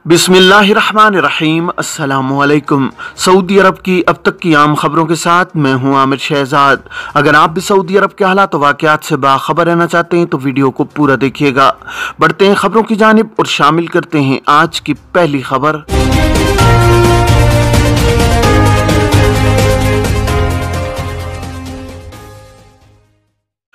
बिस्मिल्लाहिर्रहमानिर्रहीम। अस्सलामुअलैकुम। सऊदी अरब की अब तक की आम खबरों के साथ मैं हूं आमिर शहजाद। अगर आप भी सऊदी अरब के हालात वाक़यात से बाखबर रहना चाहते हैं तो वीडियो को पूरा देखिएगा। बढ़ते हैं खबरों की जानिब और शामिल करते हैं आज की पहली खबर।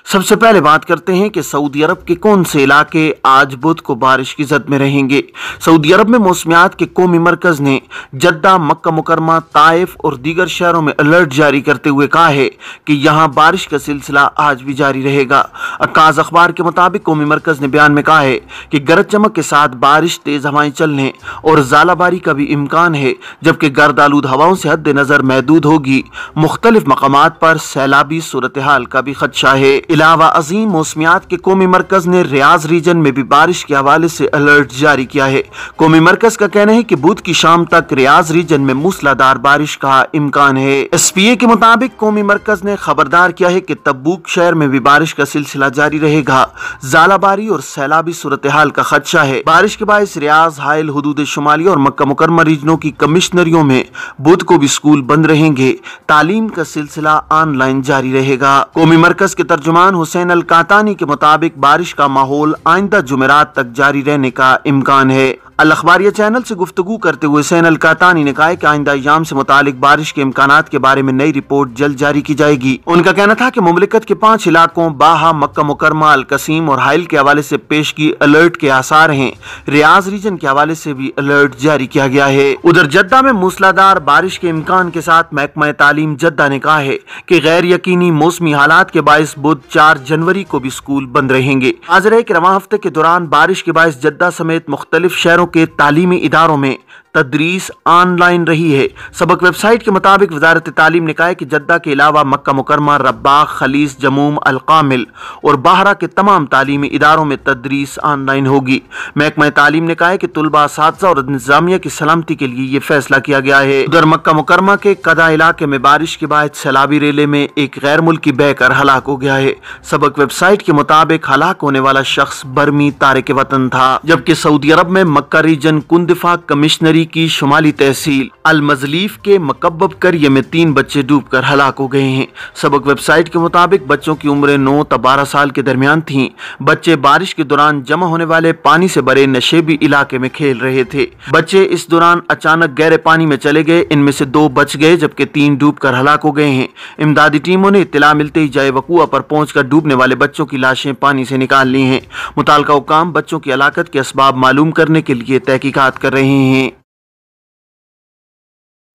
सबसे पहले बात करते हैं कि सऊदी अरब के कौन से इलाके आज बुध को बारिश की जद में रहेंगे। सऊदी अरब में मौसमियात के कौमी मरकज ने जद्दा, मक्का मुकरमा, ताइफ और दीगर शहरों में अलर्ट जारी करते हुए कहा है कि यहां बारिश का सिलसिला आज भी जारी रहेगा। अक्काज़ अखबार के मुताबिक कौमी मरकज ने बयान में कहा है कि गरज चमक के साथ बारिश, तेज हवाएं चलने और ज़ालाबारी का भी इम्कान है, जबकि गर्द आलूद हवाओं से हद नज़र महदूद होगी। मुख्तलिफ मकामात पर सैलाबी सूरत हाल का भी खदशा है। इलावा अजीम मौसमियात के कौमी मरकज ने रियाज रीजन में भी बारिश के हवाले से अलर्ट जारी किया है। कौमी मरकज का कहना है कि बुध की शाम तक रियाज रीजन में मूसलाधार बारिश का इम्कान है। SPA के मुताबिक कौमी मरकज ने खबरदार किया है कि तब्बूक शहर में भी बारिश का सिलसिला जारी रहेगा। ज़ालाबारी और सैलाबी सूरत हाल का खदशा है। बारिश के बायस रियाज, हाइल, हुदूद शुमाली और मक्का मुकरमा रीजनों की कमिश्नरियों में बुध को भी स्कूल बंद रहेंगे। तालीम का सिलसिला ऑनलाइन जारी रहेगा। कौमी मरकज के तर्जुमान हुसैन अल कातानी के मुताबिक बारिश का माहौल आइंदा जुमेरात तक जारी रहने का इम्कान है। अल अखबारिया चैनल से गुफ्तगू करते हुए हुसैन अल कातानी ने कहा कि आइंदा अय्याम से मुतालिक बारिश के इम्कानात के बारे में नई रिपोर्ट जल्द जारी की जाएगी। उनका कहना था कि मुमलिकत के 5 इलाकों बाहा, मक्का मुकरमा, अल कसीम और हाइल के हवाले से पेश की अलर्ट के आसार हैं। रियाज रीजन के हवाले से भी अलर्ट जारी किया गया है। उधर जद्दा में मूसलाधार बारिश के इम्कान के साथ महकमा तालीम जद्दा ने कहा है कि गैर यकीनी मौसमी हालात के बायस बुध 4 जनवरी को भी स्कूल बंद रहेंगे। हाजिर है कि रवां हफ्ते के दौरान बारिश के बायस जद्दा समेत मुख्तलिफ शहरों के तालीमी इदारों में तदरीस ऑनलाइन रही है। सबक वेबसाइट के मुताबिक वजारत तालीम ने कहा है कि जद्दा के अलावा मक्का मुकरमा, रब्बाक, खलीस, जमूम, अल कामिल और बाहरा के तमाम तालीमी इदारों में तदरीस ऑनलाइन होगी। महकमा तालीम ने कहा है कि तुलबा, असातिज़ा और इंतजामिया की सलामती के लिए ये फैसला किया गया है। उधर मक्का मुकरमा के कदा इलाके में बारिश के बाद सैलाबी रेले में एक गैर मुल्की बहकर हलाक हो गया है। सबक वेबसाइट के मुताबिक हलाक होने वाला शख्स बर्मी तारिक वतन था, जबकि सऊदी अरब में मक्का रीजन कुंदिफा कमिश्नरी की शुमाली तहसील अल मजलीफ के मकब्बब करिए में 3 बच्चे डूबकर हलाक हो गए हैं। सबक वेबसाइट के मुताबिक बच्चों की उम्रें 9 से 12 साल के दरमियान थीं। बच्चे बारिश के दौरान जमा होने वाले पानी से भरे नशेबी इलाके में खेल रहे थे। बच्चे इस दौरान अचानक गहरे पानी में चले गए। इनमें से 2 बच गए, जबकि 3 डूबकर हलाक हो गए हैं। इमदादी टीमों ने इत्तला मिलते ही जाए वकूआ पर पहुंचकर डूबने वाले बच्चों की लाशें पानी से निकाल ली हैं। मुताल्लिका हुकाम बच्चों की हलाकत के असबाब मालूम करने के लिए तहकीकात कर रहे हैं।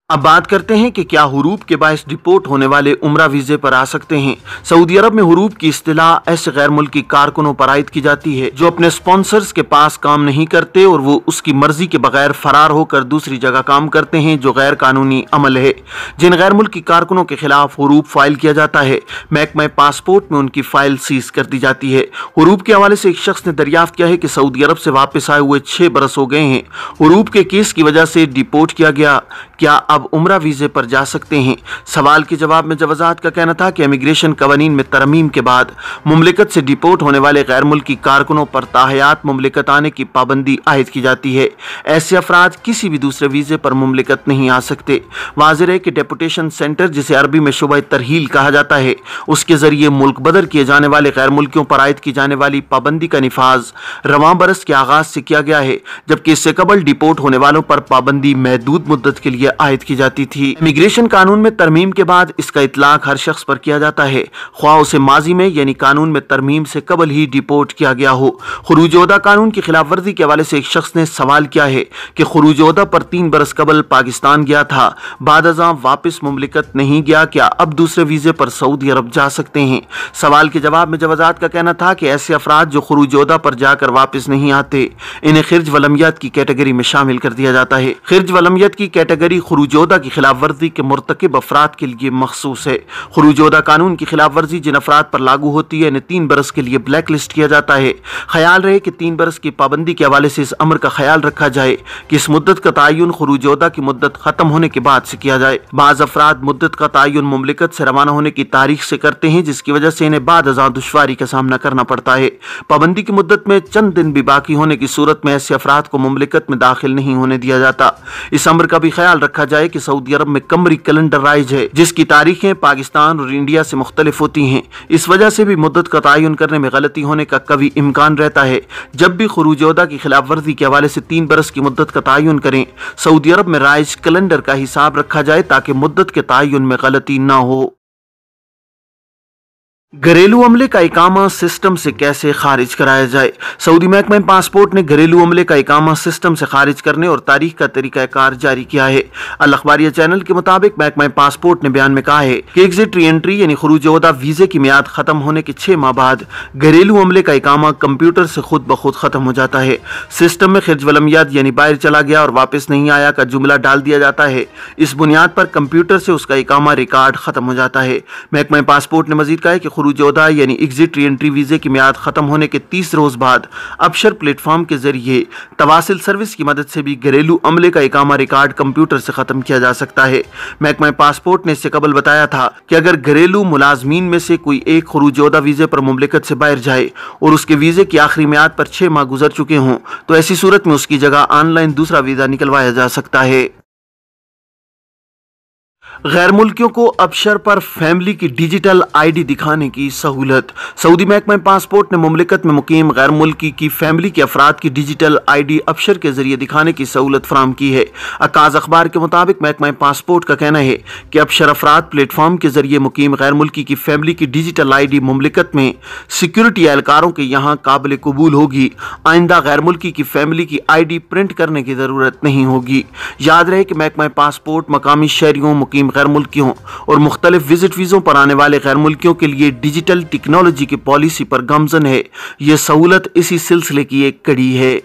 अब बात करते हैं कि क्या हुरूब के बायस डिपोर्ट होने वाले उम्रा वीजे पर आ सकते हैं। सऊदी अरब में हुरूब की इस्तिलाह ऐसे गैर मुल्की कारकुनों पर आयद की जाती है जो अपने स्पॉन्सर्स के पास काम नहीं करते और वो उसकी मर्जी के बगैर फरार होकर दूसरी जगह काम करते हैं, जो गैर कानूनी अमल है। जिन गैर मुल्की कारकुनों के खिलाफ हुरूब फाइल किया जाता है, महकमा पासपोर्ट में उनकी फाइल सीज कर दी जाती है। हुरूब के हवाले से एक शख्स ने दरियाफ्त किया है कि सऊदी अरब से वापस आए हुए 6 बरस हो गए हैं। हुरूब के केस की वजह से डिपोर्ट किया गया। क्या अब उम्रा वीजे पर जा सकते हैं? सवाल के जवाब में जवाजात का कहना था कि इमिग्रेशन कवानीन में तरमीम के बाद मुमलिकत से डिपोर्ट होने वाले गैर मुल्की कारकुनों पर ताहयात मुमलिकत आने की पाबंदी आयद की जाती है। ऐसे अफराद किसी भी दूसरे वीजे पर मुमलिकत नहीं आ सकते। वाज़ेह है कि डेपुटेशन सेंटर, जिसे अरबी में शुबह तरहील कहा जाता है, उसके जरिए मुल्क बदर किए जाने वाले गैर मुल्कियों पर आयद की जाने वाली पाबंदी का निफाज रवां बरस के आगाज से किया गया है, जबकि इससे कबल डिपोर्ट होने वालों पर पाबंदी महदूद मुद्दत के लिए आयद की जाती थी। इमिग्रेशन कानून में तरमीम के बाद इसका इतलाक हर शख्स पर किया जाता है, ख्वाह उसे माजी में यानी कानून में तरमीम से कबल ही डिपोर्ट किया गया हो। खुरूज ओहदा कानून की खिलाफ वर्जी के हवाले से एक शख्स ने सवाल किया है कि खुरूज ओहदा पर 3 बरस कबल पाकिस्तान गया था, बाद अज़ां वापस मुमलिकत नहीं गया, क्या अब दूसरे वीजे पर सऊदी अरब जा सकते हैं? सवाल के जवाब में जवाजात का कहना था कि ऐसे अफराद जो खुरूज ओहदा पर जाकर वापस नहीं आते, इन्हें खिर्ज वलमियत की कैटेगरी में शामिल कर दिया जाता है। खिर्ज वलमियत की कैटेगरी खुरूज خروج کی خلاف ورزی کے مرتکب افراد کے لیے مخصوص ہے۔ خروج قانون کی خلاف ورزی جن افراد پر لاگو ہوتی ہے انہیں 3 برس کے لیے بلیک لسٹ کیا جاتا ہے۔ خیال رہے کہ 3 برس کی پابندی کے حوالے سے اس امر کا خیال رکھا جائے کہ اس مدت کا تعین خروج کی مدت ختم ہونے کے بعد سے کیا جائے۔ بعض افراد مدت کا تعین مملکت سے روانہ ہونے کی تاریخ سے کرتے ہیں، جس کی وجہ سے انہیں بعد ازاں دشواری کا سامنا کرنا پڑتا ہے۔ پابندی کی مدت میں چند دن بھی باقی ہونے کی صورت میں ایسے افراد کو مملکت میں داخل نہیں ہونے دیا جاتا۔ اس امر کا بھی خیال رکھا جائے کہ سعودی عرب میں قمری کیلنڈر رائج ہے، جس کی تاریخیں پاکستان اور انڈیا سے مختلف ہوتی ہیں۔ اس وجہ سے بھی مدت کا تعین کرنے میں غلطی ہونے کا قوی امکان رہتا ہے۔ جب بھی خروج کی خلاف ورزی کے حوالے سے 3 برس کی مدت کا تعین کریں، سعودی عرب میں رائج کیلنڈر کا حساب رکھا جائے تاکہ مدت کے تعین میں غلطی نہ ہو۔ گھریلو عملے کا اقامہ سسٹم سے کیسے خارج کرایا جائے؟ سعودی محکمہ پاسپورٹ نے گھریلو عملے کا اقامہ سسٹم سے خارج کرنے اور تاریخ کا طریقہ کار جاری کیا ہے۔ الاخباریہ چینل کے مطابق محکمہ پاسپورٹ نے بیان میں کہا ہے کہ ایگزٹ ری انٹری یعنی خروج ویزے کی میعاد ختم ہونے کے 6 ماہ بعد گھریلو عملے کا اقامہ کمپیوٹر سے خود بخود ختم ہو جاتا ہے۔ سسٹم میں خرج ولمیت یعنی باہر چلا گیا اور واپس نہیں آیا کا جملہ ڈال دیا جاتا ہے۔ اس بنیاد پر کمپیوٹر سے اس کا اقامہ ریکارڈ ختم ہو جاتا ہے۔ محکمہ پاسپورٹ نے مزید کہا ہے کہ خروج یعنی ایگزٹ ری انٹری ویزے کی میعاد ختم ہونے کے 30 روز بعد ابشر پلیٹ فارم کے ذریعے تواصل سروس کی مدد سے بھی گھریلو عملے کا اقامہ ریکارڈ کمپیوٹر سے ختم کیا جا سکتا ہے۔ محکمہ پاسپورٹ نے اس سے قبل بتایا تھا کہ اگر گھریلو ملازمین میں سے کوئی ایک خروج ویزے پر مملکت سے باہر جائے اور اس کے ویزے کی آخری میعاد پر 6 ماہ گزر چکے ہوں تو ایسی صورت میں اس کی جگہ آن لائن دوسرا ویزا نکلوایا جا سکتا ہے۔ غیر ملکیوں کو ابشر پر فیملی کی ڈیجیٹل آئی ڈی دکھانے کی سہولت۔ سعودی محکمہ پاسپورٹ نے مملکت میں مقیم غیر ملکی کی فیملی کے افراد کی ڈیجیٹل آئی ڈی ابشر کے ذریعے دکھانے کی سہولت فراہم کی ہے۔ عکاظ اخبار کے مطابق محکمہ پاسپورٹ کا کہنا ہے کہ ابشر افراد پلیٹ فارم کے ذریعے مقیم غیر ملکی کی فیملی کی ڈیجیٹل آئی ڈی مملکت میں سیکیورٹی اہلکاروں کے یہاں قابل قبول ہوگی۔ آئندہ غیر ملکی کی فیملی کی آئی ڈی پرنٹ کرنے کی ضرورت نہیں ہوگی۔ یاد رہے کہ محکمہ پاسپورٹ مقامی شہریوں، مقیم غیر ملکیوں اور مختلف وزٹ ویزوں پر آنے والے غیر ملکیوں کے لیے ڈیجیٹل ٹیکنالوجی کی پالیسی پر گامزن ہے۔ یہ سہولت اسی سلسلے کی ایک کڑی ہے۔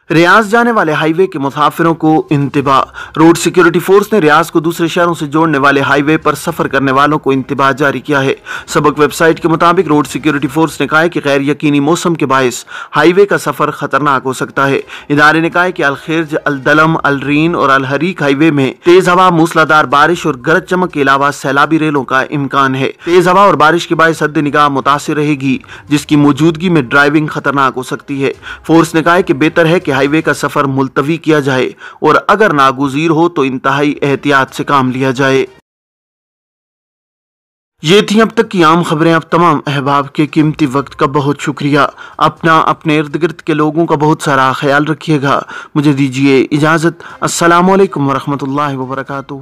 ریاض جانے والے ہائی وے کے مسافروں کو انتباہ۔ روڈ سیکیورٹی فورس نے ریاض کو دوسرے شہروں سے جوڑنے والے ہائی وے پر سفر کرنے والوں کو انتباہ جاری کیا ہے۔ سبق ویب سائٹ کے مطابق روڈ سیکیورٹی فورس نے کہا ہے کہ غیر یقینی موسم کے باعث ہائی وے کا سفر خطرناک ہو سکتا ہے۔ ادارے نے کہا ہے کہ الخرج، الدلم، الرین اور الحریق ہائی وے میں تیز ہوا، موسلادھار بارش اور گرج چمک کے علاوہ سیلابی ریلوں کا امکان ہے۔ تیز ہوا اور بارش کے باعث حد نگاہ متاثر رہے گی، جس کی موجودگی میں ڈرائیونگ خطرناک ہو سکتی ہے۔ فورس نے کہا ہے کہ بہتر ہے کہ ہائی وے کا سفر ملتوی کیا جائے اور اگر ناگزیر ہو تو انتہائی احتیاط سے کام لیا جائے۔ یہ تھی اب تک کی عام خبریں۔ اب تمام احباب کے قیمتی وقت کا بہت شکریہ۔ اپنا، اپنے ارد گرد کے لوگوں کا بہت سارا خیال رکھیے گا۔ مجھے دیجیے اجازت۔ السلام علیکم ورحمۃ اللہ وبرکاتہ۔